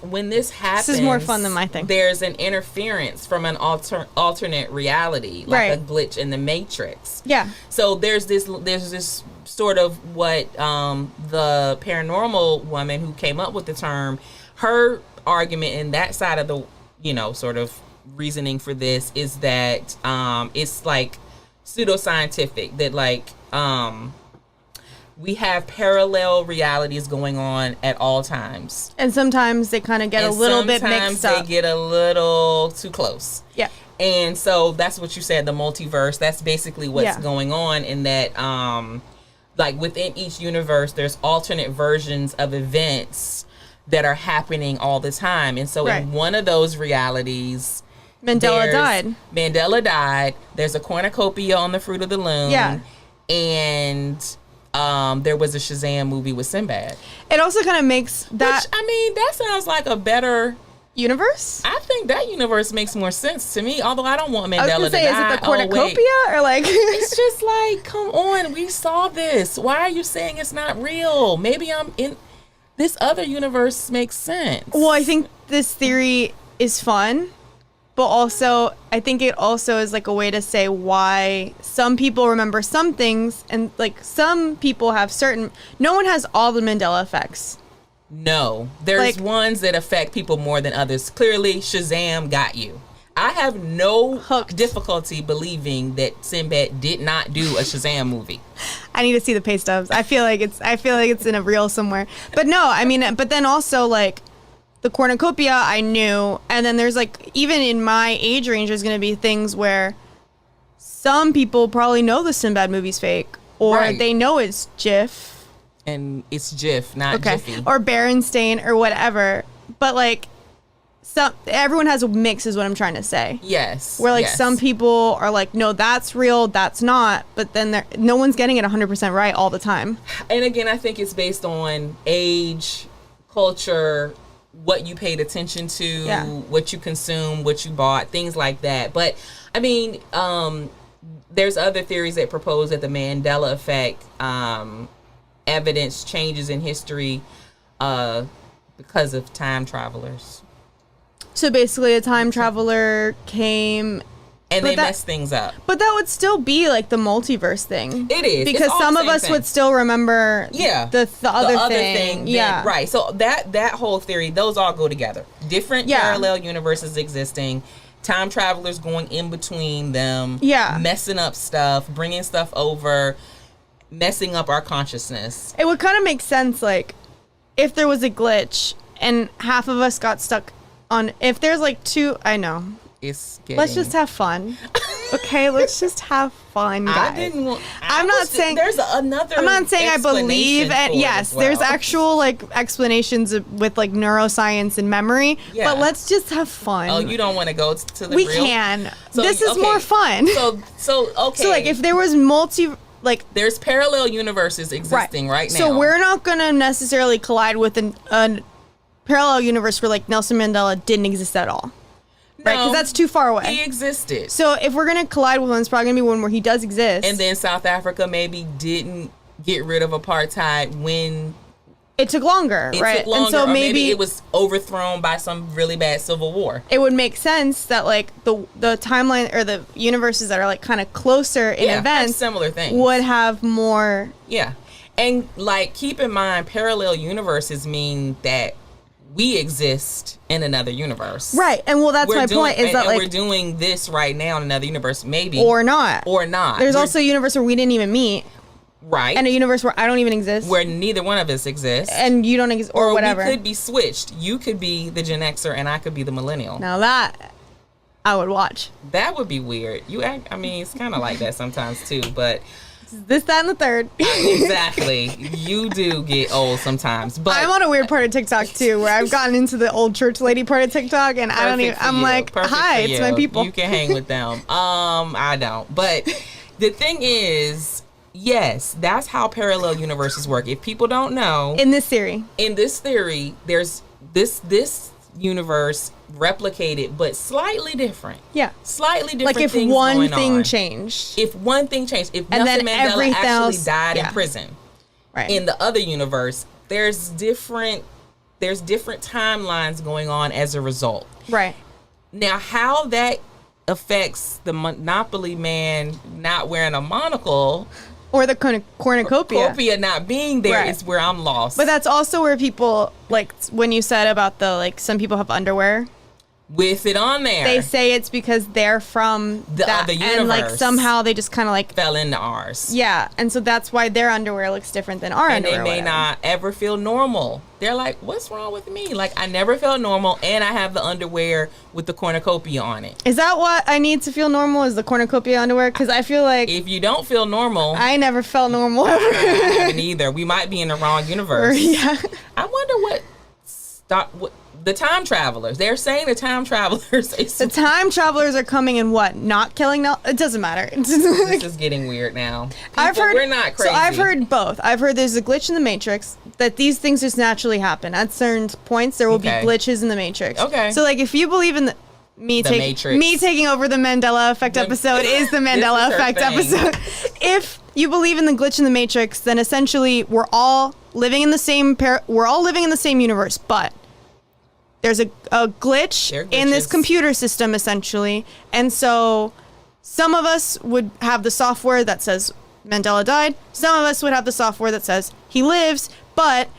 when this happens, this is more fun than my thing. There's an interference from an alternate reality, like a glitch in the Matrix. Yeah. So there's this sort of what the paranormal woman who came up with the term, her argument in that side of the, sort of reasoning for this is that it's like pseudoscientific, that like we have parallel realities going on at all times. And sometimes they kind of get a little bit mixed up. Sometimes they get a little too close. Yeah. And so that's what you said, the multiverse. That's basically what's going on, in that, like, within each universe, there's alternate versions of events that are happening all the time. And so in one of those realities, Mandela died. There's a cornucopia on the Fruit of the Loom. Yeah. And there was a Shazam movie with Sinbad. It also kind of makes that... Which, that sounds like a better... universe? I think that universe makes more sense to me, although I don't want Mandela to die. Is it the cornucopia? Or like... It's just like, come on, we saw this. Why are you saying it's not real? Maybe I'm in... This other universe makes sense. Well, I think this theory is fun. But also, I think it also is like a way to say why some people remember some things, and like some people have certain... No one has all the Mandela effects. No. There's ones that affect people more than others. Clearly, Shazam got you. I have no difficulty believing that Sinbad did not do a Shazam movie. I need to see the pay stubs. I feel like it's in a reel somewhere. But no, but then also like... The cornucopia I knew, and then there's like, even in my age range, there's going to be things where some people probably know the Sinbad movie's fake, or they know it's GIF. And it's GIF, not Jiffy. Or Berenstain or whatever. But like, everyone has a mix is what I'm trying to say. Yes. Where like some people are like, no, that's real, that's not. But then no one's getting it 100% right all the time. And again, I think it's based on age, culture, what you paid attention to, what you consumed, what you bought, things like that. But there's other theories that propose that the Mandela effect, evidence changes in history because of time travelers. So basically a time traveler came... And they mess things up. But that would still be like the multiverse thing. It is. Because some of us would still remember the other thing. Yeah. Right. So that whole theory, those all go together. Different parallel universes existing. Time travelers going in between them. Yeah. Messing up stuff. Bringing stuff over. Messing up our consciousness. It would kind of make sense, like, if there was a glitch and half of us got stuck on... If there's like two... I know. Let's just have fun. Okay, let's just have fun, guys. I'm not saying there's another. I'm not saying I believe, and yes, there's actual like explanations with like neuroscience and memory. Yeah. But let's just have fun. Oh, you don't want to go to the We real? can. So, this is more fun. So okay. So like if there was there's parallel universes existing right now. So we're not gonna necessarily collide with a parallel universe where like Nelson Mandela didn't exist at all. Right, because that's too far away. He existed. So if we're going to collide with one, it's probably going to be one where he does exist. And then South Africa maybe didn't get rid of apartheid when... It took longer, right? Took longer, and so maybe it was overthrown by some really bad civil war. It would make sense that like the timeline or the universes that are like kind of closer in events... similar things. ...would have more... Yeah. And like keep in mind, parallel universes mean that we exist in another universe. Right. And well, that's my point is that like... we're doing this right now in another universe, maybe. Or not. There's also a universe where we didn't even meet. Right. And a universe where I don't even exist. Where neither one of us exists. And you don't exist, or whatever. We could be switched. You could be the Gen Xer and I could be the millennial. Now that I would watch. That would be weird. It's kind of like that sometimes too, but... This, that, and the third. Exactly. You do get old sometimes. But I'm on a weird part of TikTok too, where I've gotten into the old church lady part of TikTok, and I don't even. I'm like, hi, it's my people. You can hang with them. I don't. But the thing is, yes, that's how parallel universes work. If people don't know, in this theory, there's this universe replicated, but slightly different. Yeah. Slightly different. Like if one thing changed. If one thing changed. If Nelson Mandela actually died in prison. Right. In the other universe, there's different there's different timelines going on as a result. Right. Now, how that affects the Monopoly man not wearing a monocle or the cornucopia not being there is where I'm lost. But that's also where people, like when you said about the, like, some people have underwear with it on there, they say it's because they're from the universe, and like somehow they just kind of like fell into ours. Yeah, and so that's why their underwear looks different than our underwear. And they may not ever feel normal. They're like, what's wrong with me? Like, I never felt normal, and I have the underwear with the cornucopia on it. Is that what I need to feel normal, is the cornucopia underwear? Because I feel like if you don't feel normal, I never felt normal ever. I haven't either. We might be in the wrong universe. Yeah. I wonder what the time travelers. They're saying the time travelers. The time travelers are coming and what? Not killing? It doesn't matter. This is getting weird now. We're not crazy. So I've heard both. I've heard there's a glitch in the Matrix, that these things just naturally happen. At certain points, there will be glitches in the Matrix. Okay. So like if you believe in me taking over the Mandela effect episode is the Mandela effect episode. If you believe in the glitch in the Matrix, then essentially we're all living in the same universe, but there's a glitch in this computer system, essentially. And so some of us would have the software that says Mandela died. Some of us would have the software that says he lives. But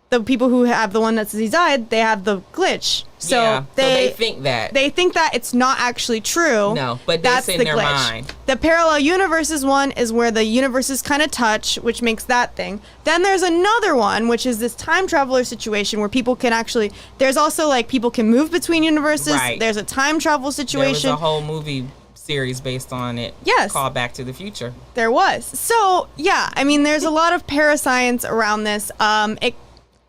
the people who have the one that says he died, they have the glitch. So they think that. They think that it's not actually true. No, but that's in the their glitch. mind. The parallel universes one is where the universes kind of touch, which makes that thing. Then there's another one, which is this time traveler situation where people can actually, there's also like people can move between universes. Right. There's a time travel situation. There was a whole movie series based on it. Yes. Called Back to the Future. There was. So, yeah, I mean, there's a lot of parascience around this. It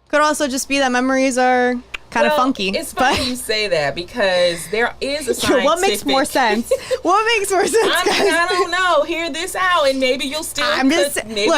could also just be that memories are kind of funky. It's funny you say that because there is a scientific... What makes more sense? What makes more sense? I don't know. Hear this out, and maybe you'll still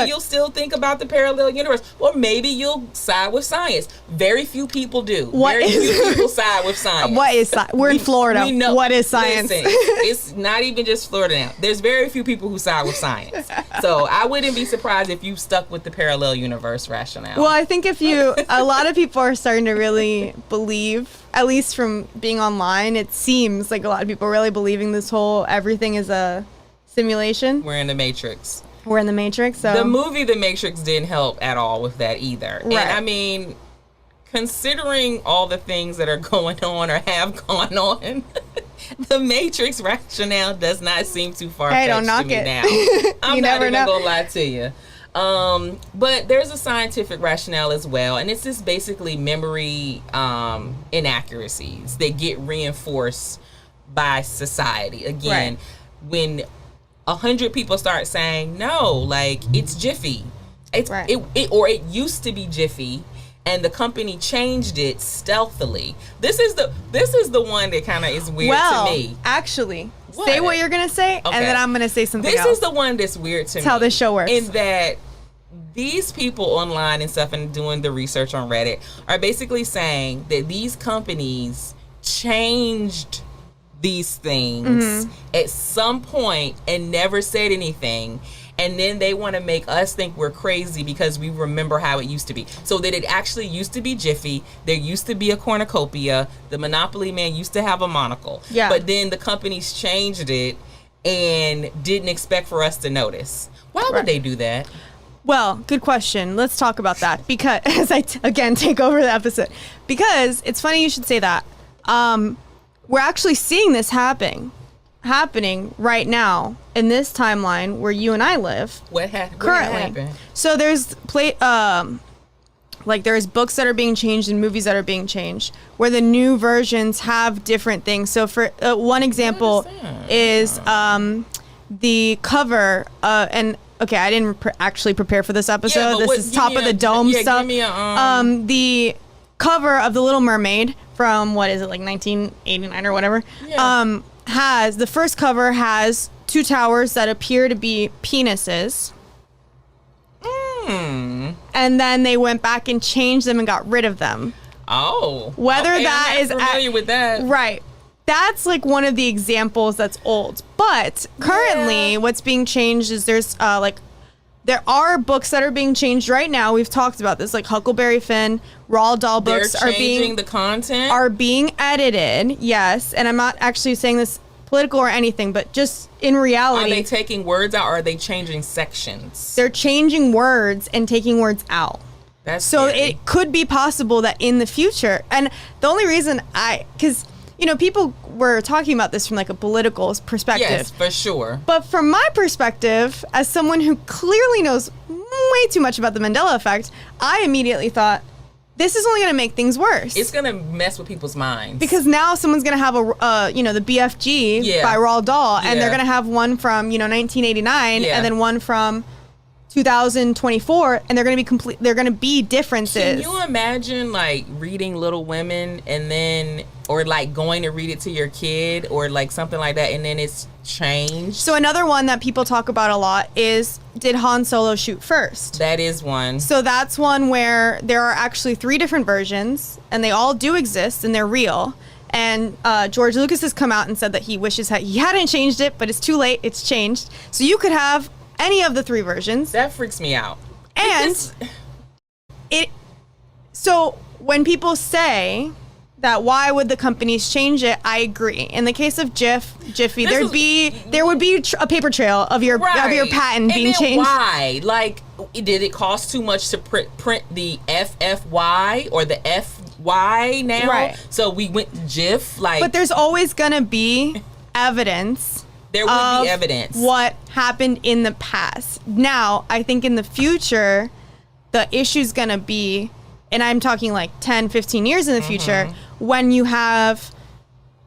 you'll still think about the parallel universe, or maybe you'll side with science. Very few people do. Very few people side with science. What is science? We're in Florida. We know, what is science? Listen, it's not even just Florida now. There's very few people who side with science. So I wouldn't be surprised if you stuck with the parallel universe rationale. Well, I think a lot of people are starting to really believe, at least from being online, it seems like a lot of people are really believing this whole everything is a simulation. We're in the Matrix. So the movie The Matrix didn't help at all with that either. Right. And I mean, considering all the things that are going on or have gone on, the Matrix rationale does not seem too far-fetched to me now. I'm not even gonna lie to you. But there's a scientific rationale as well, and it's just basically memory inaccuracies that get reinforced by society. Again, when 100 people start saying no, like it's Jiffy, it used to be Jiffy, and the company changed it stealthily. This is the one that kind of is weird to me. Actually. Say what you're going to say, and then I'm going to say something else. This is the one that's weird to me. That's how this show works. In that these people online and stuff and doing the research on Reddit are basically saying that these companies changed these things at some point and never said anything. And then they want to make us think we're crazy because we remember how it used to be. So that it actually used to be Jiffy. There used to be a cornucopia. The Monopoly man used to have a monocle. Yeah. But then the companies changed it and didn't expect for us to notice. Why would they do that? Well, good question. Let's talk about that. Because, as I, again, take over the episode. Because it's funny you should say that. We're actually seeing this happening right now in this timeline where you and I live. What happened? Currently. So there's there's books that are being changed and movies that are being changed where the new versions have different things. So for one example is the cover and okay, I didn't actually prepare for this episode. This is top of the dome stuff. Give me the cover of The Little Mermaid from what is it, like 1989 or whatever. Yeah. The first cover has two towers that appear to be penises. And then they went back and changed them and got rid of them. Oh. Whether that I'm not familiar with that. Right. That's like one of the examples that's old. But currently what's being changed is there's There are books that are being changed right now. We've talked about this, like Huckleberry Finn, Roald Dahl books They're changing the content. Are being edited. Yes, and I'm not actually saying this political or anything, but just in reality, are they taking words out, or are they changing sections? They're changing words and taking words out. That's so scary. It could be possible that in the future, and the only reason because people were talking about this from like a political perspective. Yes, for sure. But from my perspective, as someone who clearly knows way too much about the Mandela effect, I immediately thought, this is only going to make things worse. It's going to mess with people's minds. Because now someone's going to have the BFG by Roald Dahl, and they're going to have one from, 1989, and then one from 2024, and they're going to be they're going to be differences. Can you imagine like reading Little Women and then, or like going to read it to your kid or like something like that, and then it's changed? So another one that people talk about a lot is, did Han Solo shoot first? That is one. So that's one where there are actually 3 different versions, and they all do exist, and they're real. And George Lucas has come out and said that he wishes he hadn't changed it, but it's too late. It's changed. So you could have any of the 3 versions. That freaks me out. And so when people say that why would the companies change it, I agree. In the case of Jiffy, there would be a paper trail of your patent being changed. Why? Like, did it cost too much to print the FFY or the FY now? Right. So we went Jif. Like, but there's always gonna be evidence. There would be evidence. What happened in the past. Now, I think in the future, the issue's going to be, and I'm talking like 10, 15 years in the future, when you have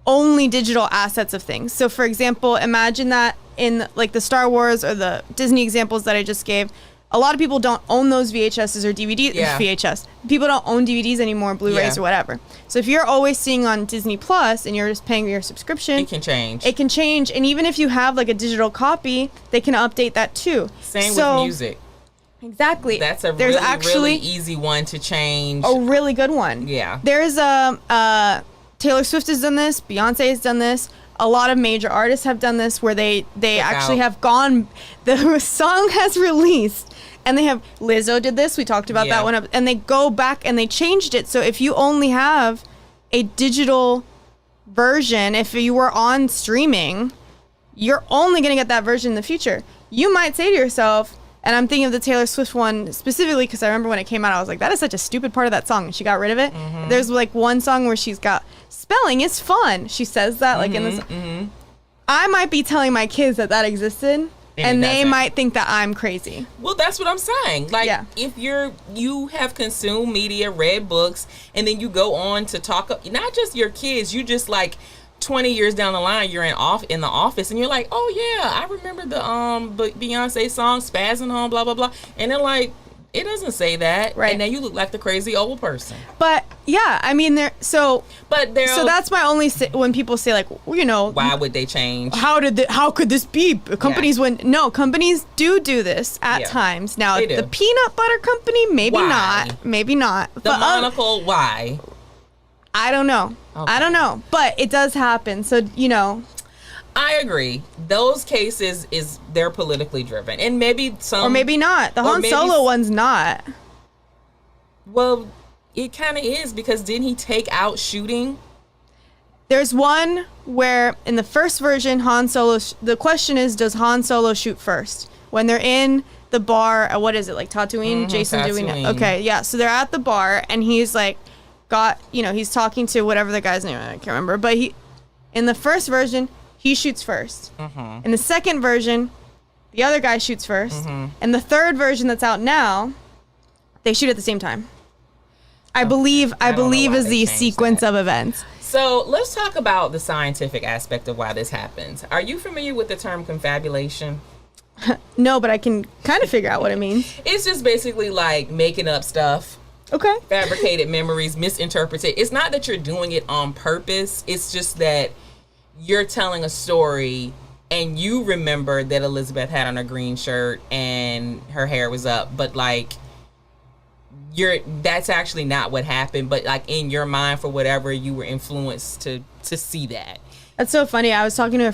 only digital assets of things. So, for example, imagine that in like the Star Wars or the Disney examples that I just gave, a lot of people don't own those VHSs or DVDs. Yeah. VHS. People don't own DVDs anymore, Blu-rays or whatever. So if you're always seeing on Disney Plus and you're just paying your subscription, it can change. It can change, and even if you have like a digital copy, they can update that too. Same with music. Exactly. That's a really easy one to change. A really good one. Yeah. There's Taylor Swift has done this. Beyonce has done this. A lot of major artists have done this, where they actually have gone. The song has released. And they have, Lizzo did this, we talked about that one, and they go back and they changed it. So if you only have a digital version, if you were on streaming, you're only going to get that version in the future. You might say to yourself, and I'm thinking of the Taylor Swift one specifically because I remember when it came out, I was like, that is such a stupid part of that song, and she got rid of it. There's like one song where she's got, spelling is fun. She says that like in this. I might be telling my kids that existed. And they might think that I'm crazy. Well, that's what I'm saying. Like, if you have consumed media, read books, and then you go on to talk, not just your kids, you just like 20 years down the line, you're in the office, and you're like, oh yeah, I remember the Beyonce song, Spazzing On, blah blah blah, and they're like, it doesn't say that, right? And now you look like the crazy old person. But yeah, I mean, so that's my only when people say like, why would they change? How could this be? Companies companies do this at times. Now the peanut butter company, maybe not. The monocle, why? I don't know. Okay. I don't know, but it does happen. So I agree. Those cases they're politically driven, and maybe some, or maybe not. The Han Solo one's not. Well, it kind of is, because didn't he take out shooting? There's one where in the first version, Han Solo. The question is, does Han Solo shoot first when they're in the bar? What is it, like Tatooine? Jason doing it. Okay, yeah. So they're at the bar, and he's like, he's talking to whatever the guy's name. I can't remember, but in the first version, he shoots first. In the second version, the other guy shoots first. And the third version that's out now, they shoot at the same time. I believe is the sequence of events. So let's talk about the scientific aspect of why this happens. Are you familiar with the term confabulation? No, but I can kind of figure out what it means. It's just basically like making up stuff. Okay. Fabricated memories, misinterpreted. It's not that you're doing it on purpose. It's just that you're telling a story and you remember that Elizabeth had on a green shirt and her hair was up, but like that's actually not what happened, but like in your mind, for whatever, you were influenced to see that. That's so funny. I was talking to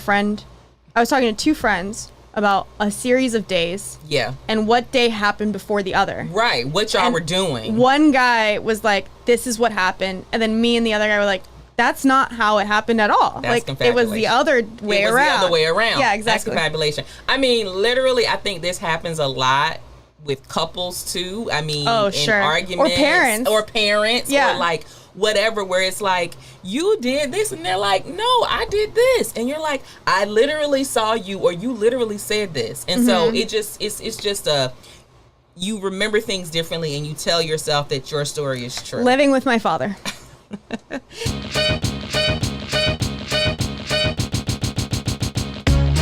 two friends about a series of days. Yeah. And what day happened before the other. Right. What y'all were doing. One guy was like, this is what happened. And then me and the other guy were like, that's not how it happened at all. That's like, it was the other way around. The other way around. Yeah, exactly. That's confabulation. I mean, literally, I think this happens a lot with couples, too. I mean, in arguments. Or parents. Yeah. Or, like, whatever, where it's like, you did this, and they're like, no, I did this, and you're like, I literally saw you, or you literally said this, and so it's just you remember things differently, and you tell yourself that your story is true. Living with my father.